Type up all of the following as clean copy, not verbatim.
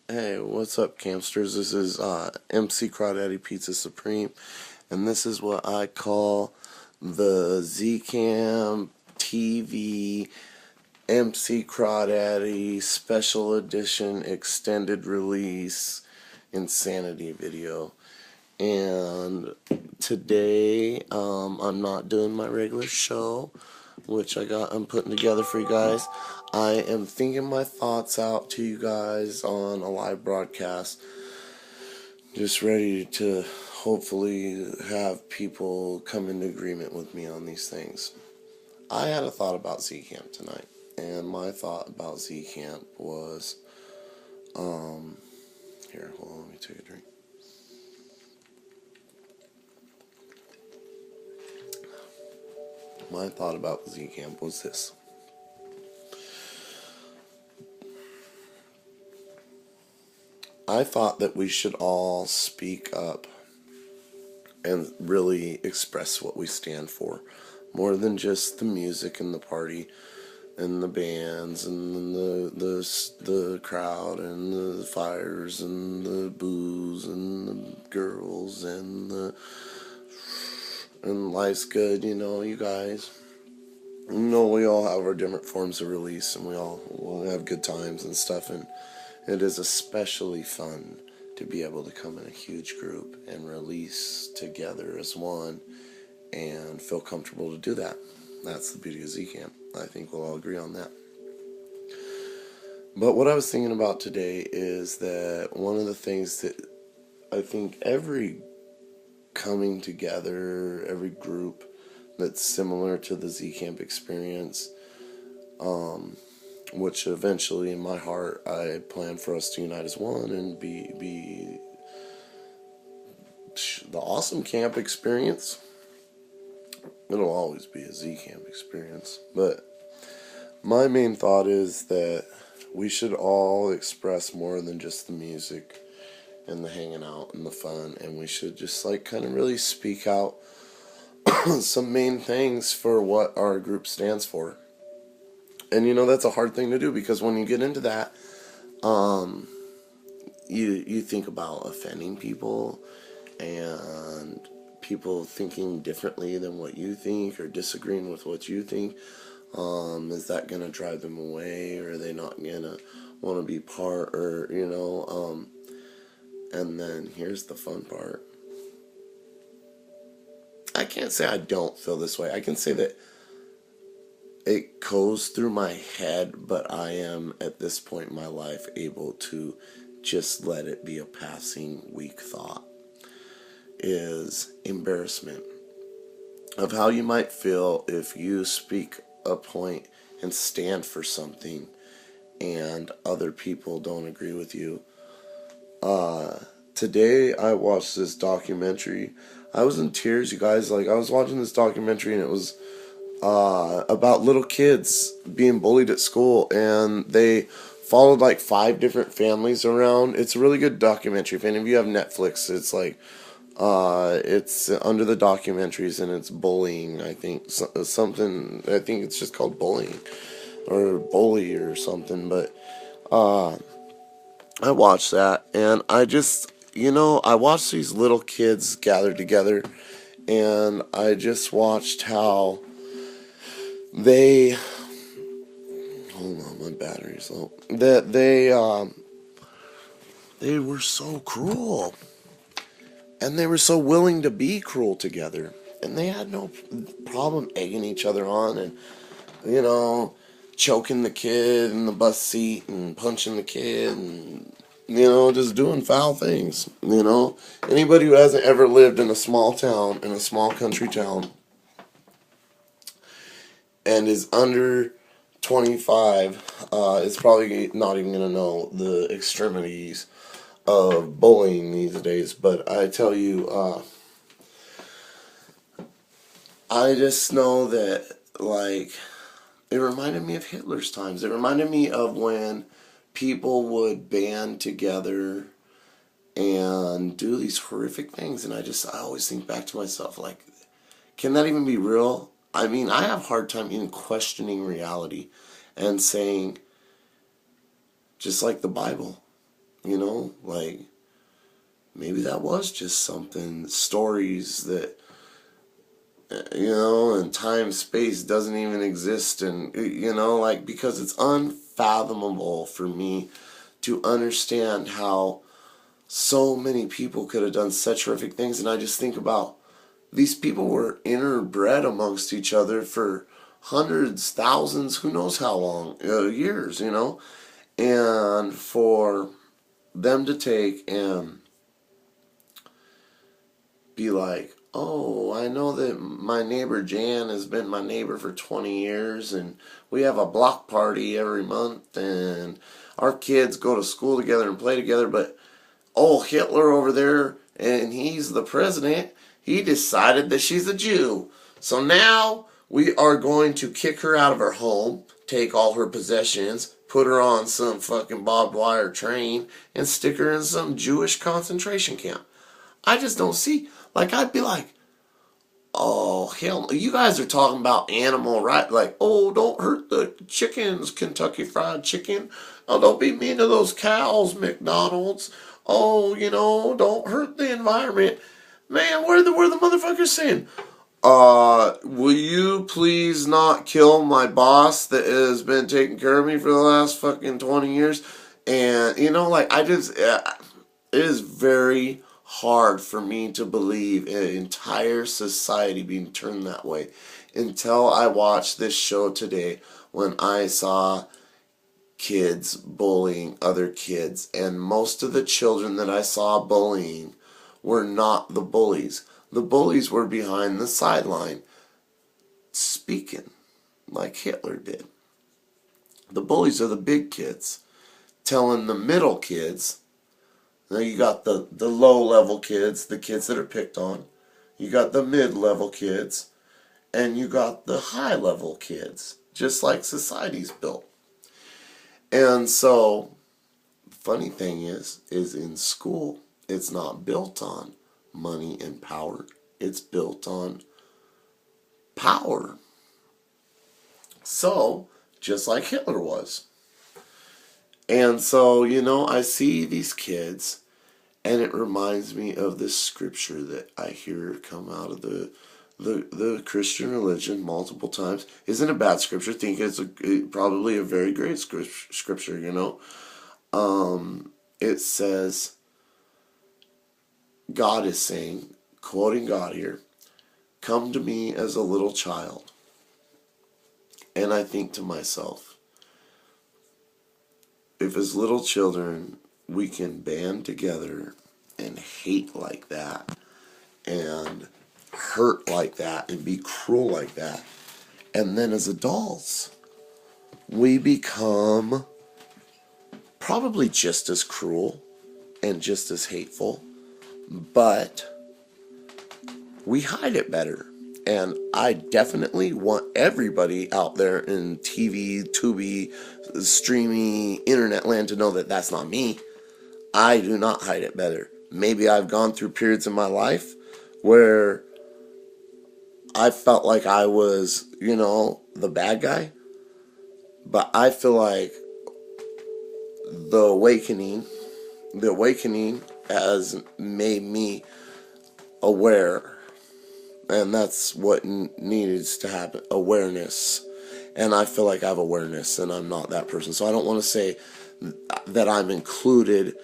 Hey, what's up, campsters? This is MC Crawdaddy Pizza Supreme, and this is what I call the Zkamp TV MC Crawdaddy Special Edition Extended Release Insanity video. And today, I'm not doing my regular show, which I'm putting together for you guys. I am thinking my thoughts out to you guys on a live broadcast. Just ready to hopefully have people come into agreement with me on these things. I had a thought about Zkamp tonight, and my thought about Zkamp was, here, hold on, let me take a drink. My thought about Zkamp was this. I thought that we should all speak up and really express what we stand for, more than just the music and the party and the bands and the crowd and the fires and the booze and the girls and life's good, you guys. We all have our different forms of release, and we'll have good times and stuff, and it is especially fun to be able to come in a huge group and release together as one and feel comfortable to do that. That's the beauty of Zkamp. I think we'll all agree on that. But what I was thinking about today is that one of the things that I think every coming together, every group that's similar to the Zkamp experience, which eventually in my heart I plan for us to unite as one and be the awesome camp experience. It'll always be a Zkamp experience, but my main thought is that we should all express more than just the music and the hanging out and the fun, and we should just kind of really speak out some main things for what our group stands for. And that's a hard thing to do, because when you get into that, you think about offending people and people thinking differently than what you think or disagreeing with what you think. Is that going to drive them away, or are they not going to want to be part, or, and then here's the fun part. I can't say I don't feel this way. I can say that it goes through my head, but I am, at this point in my life, able to just let it be a passing weak thought, is embarrassment of how you might feel if you speak a point and stand for something and other people don't agree with you. Today I watched this documentary. I was in tears, you guys. I was watching this documentary, and it was about little kids being bullied at school, and they followed 5 different families around. It's a really good documentary. If any of you have Netflix, it's it's under the documentaries, and it's bullying. I think something. I think it's just called bullying or bully or something. But I watched that, and I just I watched these little kids gather together, and I just watched how they, hold on, my battery's low, that they were so cruel, and they were so willing to be cruel together, and they had no problem egging each other on, and choking the kid in the bus seat and punching the kid, and just doing foul things. Anybody who hasn't ever lived in a small town, in a small country town, and is under 25, is probably not even going to know the extremities of bullying these days. But I tell you, I just know that, it reminded me of Hitler's times. It reminded me of when people would band together and do these horrific things, and I always think back to myself, can that even be real? I mean, I have a hard time even questioning reality and saying, just like the Bible, You know, like, maybe that was just something, stories that, you know, and time, space doesn't even exist, and, you know, like, because it's unfathomable for me to understand how so many people could have done such horrific things. And I just think about, these people were interbred amongst each other for hundreds, thousands, who knows how long, years, you know, and for them to take and be like, oh, I know that my neighbor Jan has been my neighbor for 20 years, and we have a block party every month, and our kids go to school together and play together, but oh, Hitler over there, and he's the president, he decided that she's a Jew. So now we are going to kick her out of her home, take all her possessions, put her on some fucking barbed wire train, and stick her in some Jewish concentration camp. I just don't see. Like, I'd be like, oh, hell no. You guys are talking about animal rights. Like, oh, don't hurt the chickens, Kentucky Fried Chicken. Oh, don't be mean to those cows, McDonald's. Oh, you know, don't hurt the environment. Man, where the motherfuckers saying, will you please not kill my boss that has been taking care of me for the last fucking 20 years? And, you know, like, it is very hard for me to believe an entire society being turned that way until I watched this show today, when I saw kids bullying other kids. And most of the children that I saw bullying were not the bullies. The bullies were behind the sideline speaking like Hitler did. The bullies are the big kids telling the middle kids. Now you got the low-level kids, the kids that are picked on. You got the mid-level kids. And you got the high-level kids, just like society's built. And so, the funny thing is in school, it's not built on money and power. It's built on power. So, just like Hitler was. And so, you know, I see these kids, and it reminds me of this scripture that I hear come out of the Christian religion multiple times. Isn't a bad scripture. I think it's probably a very great scripture, you know. It says, God is saying, quoting God here, "Come to me as a little child." And I think to myself, if as little children we can band together and hate like that and hurt like that and be cruel like that, and then as adults we become probably just as cruel and just as hateful, but we hide it better. And I definitely want everybody out there in TV, Tubi, streaming, internet land to know that that's not me. I do not hide it better. Maybe I've gone through periods in my life where I felt like I was, you know, the bad guy. But I feel like the awakening has made me aware. And that's what needs to happen, awareness. And I feel like I have awareness, and I'm not that person. So I don't want to say that I'm included,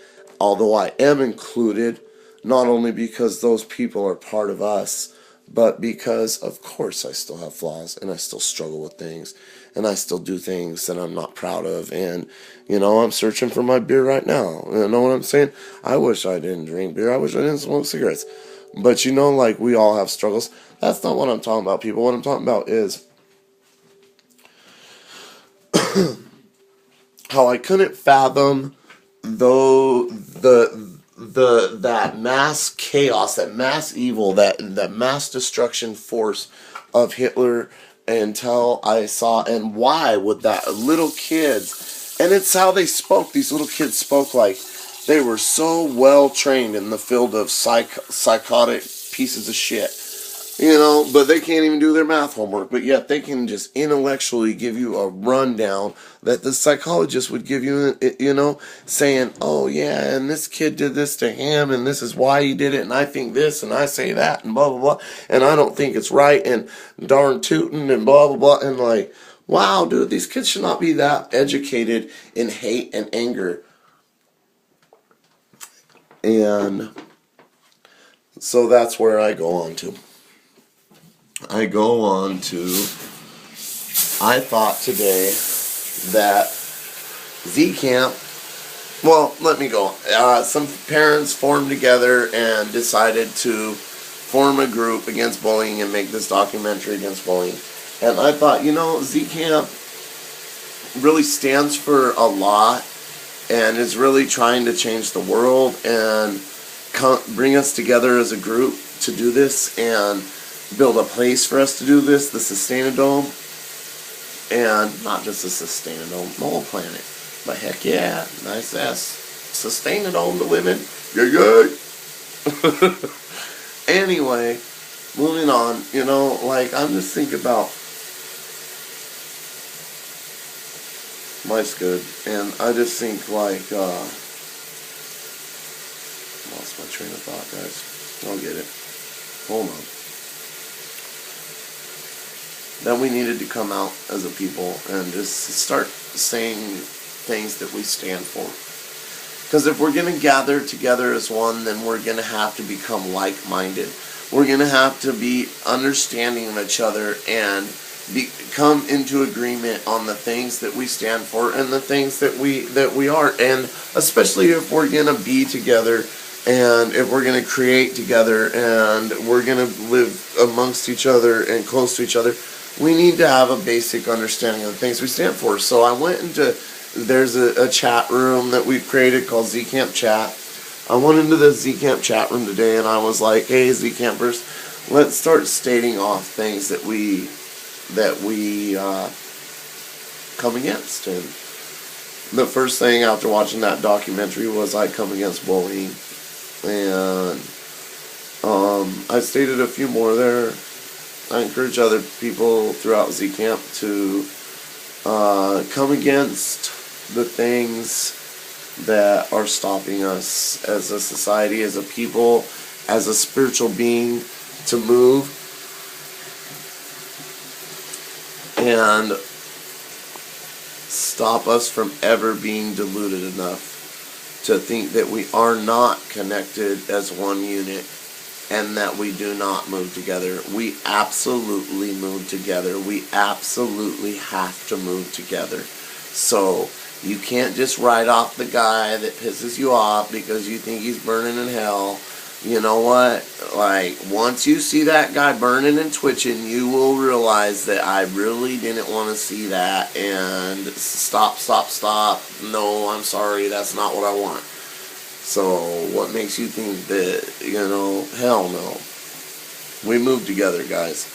although I am included, not only because those people are part of us, but because, of course, I still have flaws, and I still struggle with things, and I still do things that I'm not proud of. And, you know, I'm searching for my beer right now. You know what I'm saying? I wish I didn't drink beer. I wish I didn't smoke cigarettes. But, you know, like, we all have struggles. That's not what I'm talking about, people. What I'm talking about is how I couldn't fathom that mass chaos, that mass evil, that mass destruction force of Hitler until I saw, and why would that little kids, and it's how they spoke. These little kids spoke like they were so well trained in the field of psychotic pieces of shit. You know, but they can't even do their math homework, but yet they can just intellectually give you a rundown that the psychologist would give you, you know, saying, oh yeah, and this kid did this to him, and this is why he did it, and I think this, and I say that, and blah, blah, blah, and I don't think it's right, and darn tootin', and blah, blah, blah, and like, wow, dude, these kids should not be that educated in hate and anger. And so that's where I go on to. I thought today that Zkamp, well, let me go. Some parents formed together and decided to form a group against bullying and make this documentary against bullying. And I thought, you know, Zkamp really stands for a lot and is really trying to change the world and bring us together as a group to do this and build a place for us to do this, the Sustainadome, and not just the Sustainadome, the whole planet. But heck yeah, nice ass Sustainadome to live in. Yeah, yeah. Anyway, moving on, you know, like, I'm just thinking about life's good, and I just think, like, lost my train of thought, guys. I'll get it. Hold on. That we needed to come out as a people and just start saying things that we stand for. Because if we're going to gather together as one, then we're going to have to become like-minded. We're going to have to be understanding of each other and come into agreement on the things that we stand for and the things that we are. And especially if we're going to be together and if we're going to create together and we're going to live amongst each other and close to each other, we need to have a basic understanding of the things we stand for. So I went into, there's a chat room that we've created called Zkamp Chat. I went into the Zkamp chat room today and I was like, hey, Zcampers, let's start stating off things that we come against. And the first thing after watching that documentary was I come against bullying. And I stated a few more there. I encourage other people throughout Zkamp to come against the things that are stopping us as a society, as a people, as a spiritual being to move and stop us from ever being deluded enough to think that we are not connected as one unit and that we do not move together. We absolutely move together. We absolutely have to move together. So you can't just write off the guy that pisses you off because you think he's burning in hell. You know what? Like, once you see that guy burning and twitching, you will realize that I really didn't want to see that, and stop. No, I'm sorry, that's not what I want. So what makes you think that, you know, hell no. We move together, guys.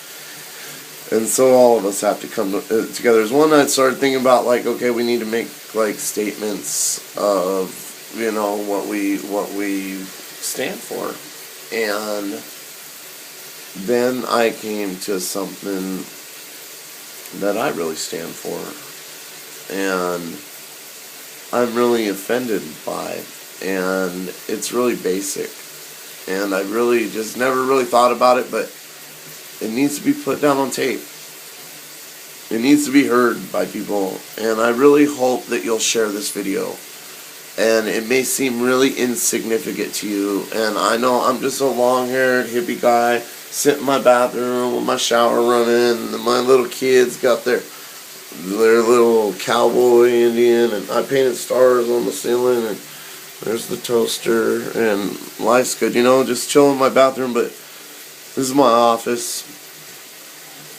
And so all of us have to come together. As one, I started thinking about, like, okay, we need to make, like, statements of, you know, what we stand for. And then I came to something that I really stand for. And I'm really offended by. And it's really basic. And I really just never really thought about it, but it needs to be put down on tape. It needs to be heard by people. And I really hope that you'll share this video. And it may seem really insignificant to you. And I know I'm just a long-haired hippie guy sitting in my bathroom with my shower running. And my little kids got their little cowboy Indian. And I painted stars on the ceiling. And there's the toaster. And life's good. You know, just chilling in my bathroom. But this is my office.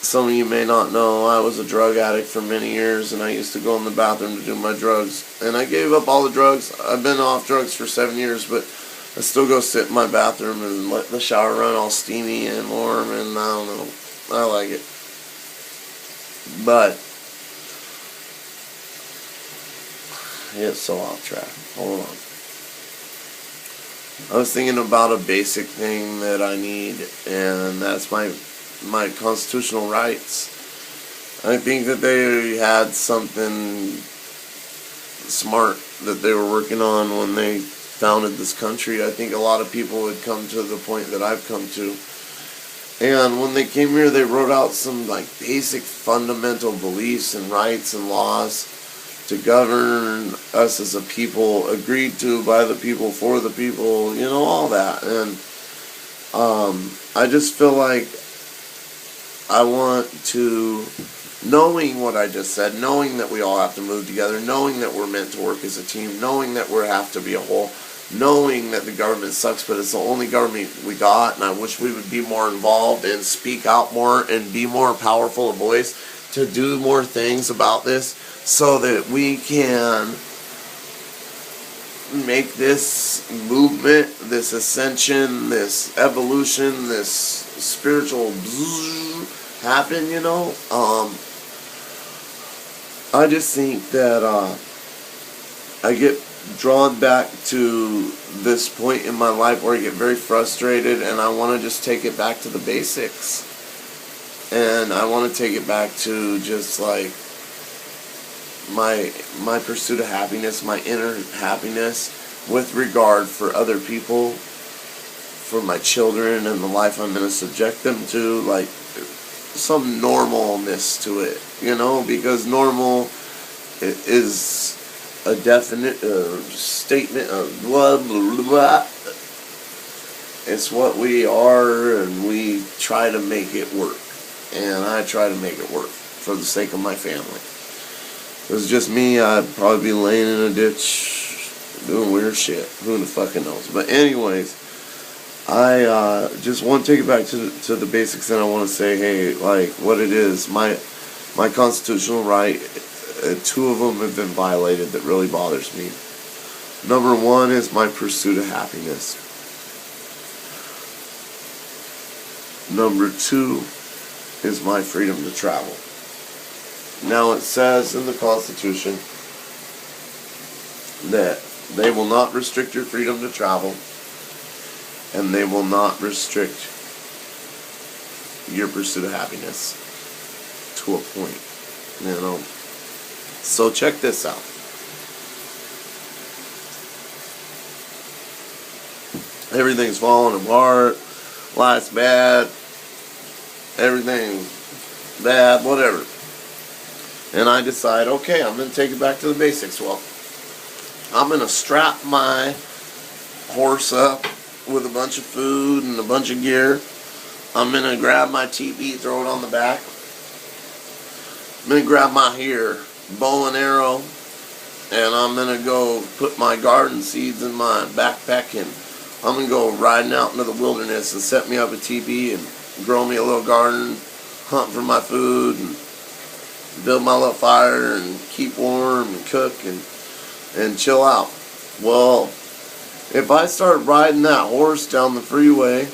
Some of you may not know, I was a drug addict for many years, and I used to go in the bathroom to do my drugs. And I gave up all the drugs. I've been off drugs for 7 years, but I still go sit in my bathroom and let the shower run all steamy and warm, and I don't know. I like it. But it's so off track. Hold on. I was thinking about a basic thing that I need, and that's my constitutional rights. I think that they had something smart that they were working on when they founded this country. I think a lot of people would come to the point that I've come to. And when they came here, they wrote out some like basic fundamental beliefs and rights and laws to govern us as a people, agreed to by the people, for the people, all that. And I just feel like I want to, knowing what I just said, knowing that we all have to move together, knowing that we're meant to work as a team, knowing that we have to be a whole, knowing that the government sucks, but it's the only government we got, and I wish we would be more involved and speak out more and be more powerful a voice to do more things about this so that we can make this movement, this ascension, this evolution, this spiritual happen, I just think that I get drawn back to this point in my life where I get very frustrated and I want to just take it back to the basics. And I want to take it back to just like my pursuit of happiness, my inner happiness with regard for other people, for my children and the life I'm going to subject them to, like some normalness to it, because normal is a definite statement of blah, blah, blah. It's what we are, and we try to make it work. And I try to make it work for the sake of my family. If it was just me, I'd probably be laying in a ditch doing weird shit. Who the fucking knows? But anyways, I just want to take it back to the basics, and I want to say, hey, like what it is, my constitutional right. Two of them have been violated that really bothers me. Number one is my pursuit of happiness. Number two is my freedom to travel. Now it says in the Constitution that they will not restrict your freedom to travel, and they will not restrict your pursuit of happiness to a point, So check this out. Everything's falling apart. Life's bad. Everything's bad. Whatever. And I decide, okay, I'm going to take it back to the basics. Well, I'm going to strap my horse up with a bunch of food and a bunch of gear. I'm going to grab my TV, throw it on the back. I'm going to grab my bow and arrow, and I'm going to go put my garden seeds in my backpack, and I'm going to go riding out into the wilderness and set me up a teepee and grow me a little garden, hunt for my food, and build my little fire and keep warm and cook and chill out. Well, if I start riding that horse down the freeway,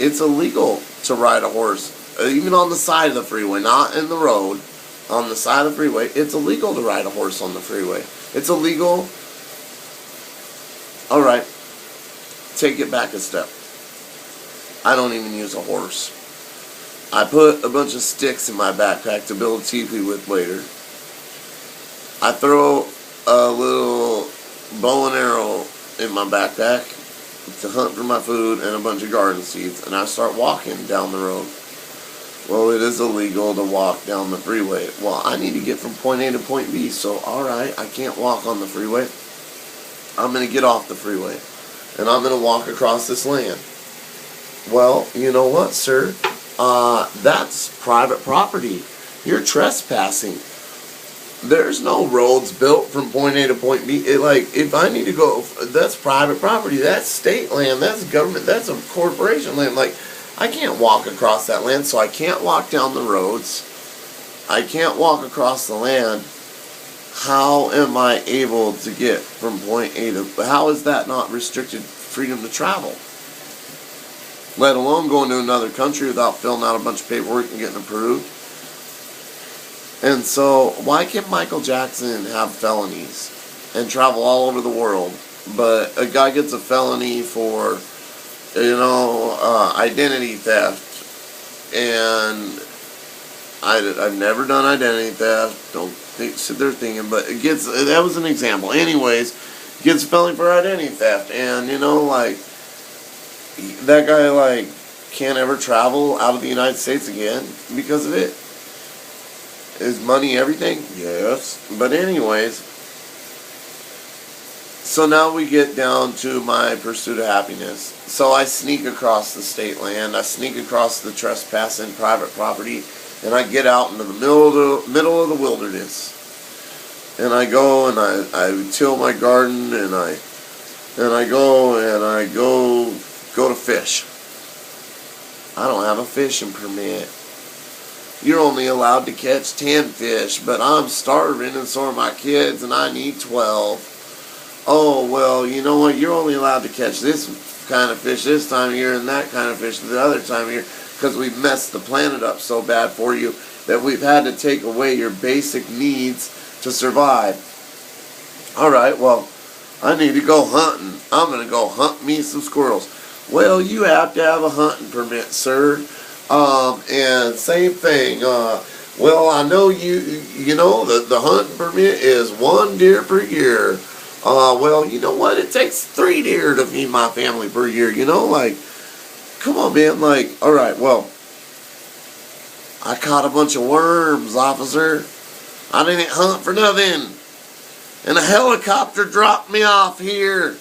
it's illegal to ride a horse, even on the side of the freeway, not in the road. On the side of the freeway, it's illegal to ride a horse on the freeway. It's illegal. Alright, take it back a step. I don't even use a horse. I put a bunch of sticks in my backpack to build a teepee with later. I throw a little bow and arrow in my backpack to hunt for my food and a bunch of garden seeds, and I start walking down the road. Well, it is illegal to walk down the freeway. Well, I need to get from point A to point B, so alright, I can't walk on the freeway. I'm going to get off the freeway, and I'm going to walk across this land. Well, you know what, sir? That's private property. You're trespassing. There's no roads built from point A to point B. If I need to go, that's private property. That's state land. That's government. That's a corporation land. I can't walk across that land, so I can't walk down the roads. I can't walk across the land. How am I able to get from point A to... How is that not restricted freedom to travel? Let alone going to another country without filling out a bunch of paperwork and getting approved. And so, why can Michael Jackson have felonies and travel all over the world but a guy gets a felony for, identity theft, and I've never done identity theft. Don't sit there thinking, but that was an example. Anyways, gets a felony for identity theft, and that guy can't ever travel out of the United States again because of it. Is money everything? Yes. But anyways, so now we get down to my pursuit of happiness. So I sneak across the state land. I sneak across the trespassing private property, and I get out into the middle of the wilderness. And I go and I till my garden, and I go to fish. I don't have a fishing permit. You're only allowed to catch 10 fish, but I'm starving and so are my kids, and I need 12. Oh, well, you know what? You're only allowed to catch this kind of fish this time of year and that kind of fish the other time of year, because we've messed the planet up so bad for you that we've had to take away your basic needs to survive. Alright, well, I need to go hunting. I'm going to go hunt me some squirrels. Well, you have to have a hunting permit, sir. And same thing. Well, I know the hunting permit is 1 deer per year. Well, you know what? It takes 3 deer to feed my family per year. Come on, man. Alright, well, I caught a bunch of worms, officer. I didn't hunt for nothing. And a helicopter dropped me off here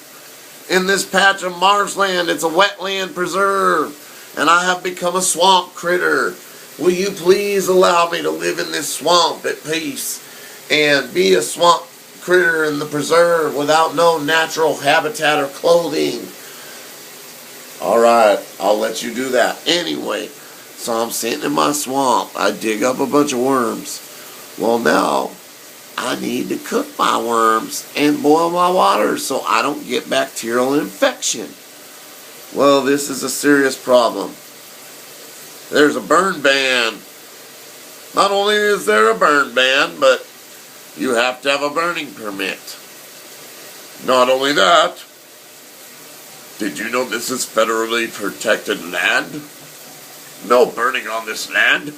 in this patch of marshland. It's a wetland preserve. And I have become a swamp critter. Will you please allow me to live in this swamp at peace and be a swamp critter in the preserve without no natural habitat or clothing? Alright, I'll let you do that. Anyway, so I'm sitting in my swamp. I dig up a bunch of worms. Well, now I need to cook my worms and boil my water so I don't get bacterial infection. Well, this is a serious problem. There's a burn ban. Not only is there a burn ban, but you have to have a burning permit. Not only that, did you know this is federally protected land? No burning on this land.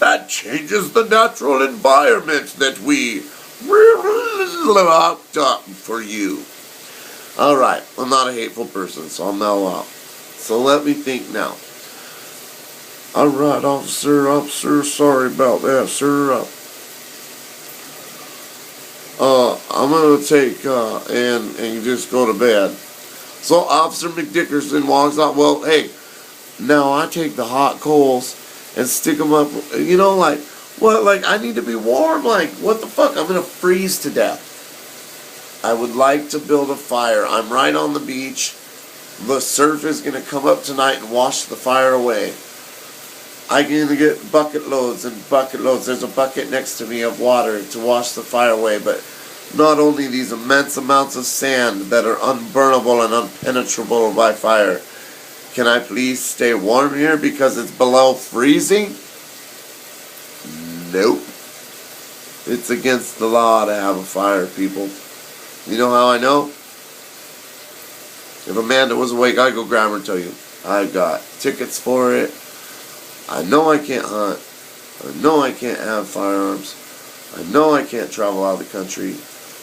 That changes the natural environment that we locked up for you. Alright, I'm not a hateful person, so I'm now out. So let me think now. Alright, officer, sorry about that, sir. I'm gonna take, and you just go to bed. So Officer McDickerson walks out. Well, hey, now I take the hot coals and stick them up, I need to be warm, what the fuck, I'm gonna freeze to death. I would like to build a fire. I'm right on the beach. The surf is going to come up tonight and wash the fire away. I'm going to get bucket loads and bucket loads. There's a bucket next to me of water to wash the fire away. But not only these immense amounts of sand that are unburnable and unpenetrable by fire. Can I please stay warm here because it's below freezing? Nope. It's against the law to have a fire, people. You know how I know? If Amanda was awake, I'd go grab her and tell you. I've got tickets for it. I know I can't hunt. I know I can't have firearms. I know I can't travel out of the country.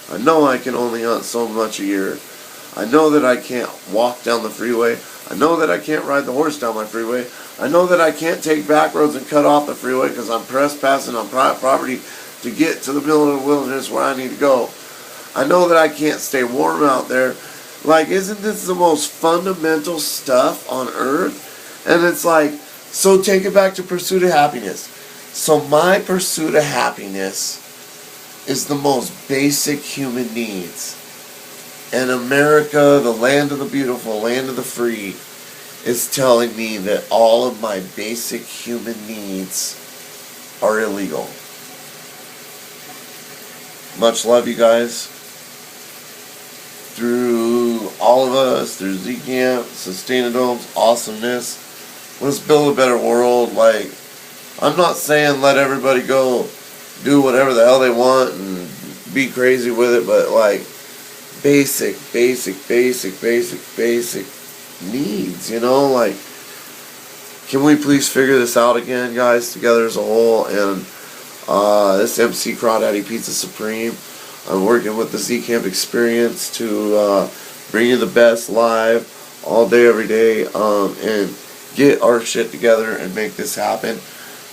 I know I can only hunt so much a year. I know that I can't walk down the freeway. I know that I can't ride the horse down my freeway. I know that I can't take back roads and cut off the freeway because I'm trespassing on private property to get to the middle of the wilderness where I need to go. I know that I can't stay warm out there. Isn't this the most fundamental stuff on earth? And it's so take it back to pursuit of happiness. So my pursuit of happiness is the most basic human needs. And America, the land of the beautiful, land of the free, is telling me that all of my basic human needs are illegal. Much love, you guys. Through all of us, through Zkamp, Sustainadome's awesomeness, let's build a better world. I'm not saying let everybody go do whatever the hell they want and be crazy with it, but basic needs, you know, like, can we please figure this out again, guys, together as a whole? And this MC Crawdaddy Pizza Supreme, I'm working with the Zkamp experience to bring you the best live all day, every day, and get our shit together and make this happen.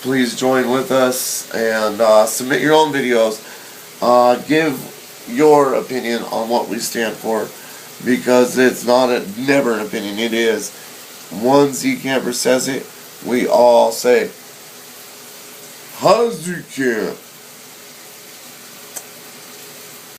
Please join with us and submit your own videos. Give your opinion on what we stand for, because it's never an opinion. It is one Zkamper says it, we all say, "Ha Zkamp."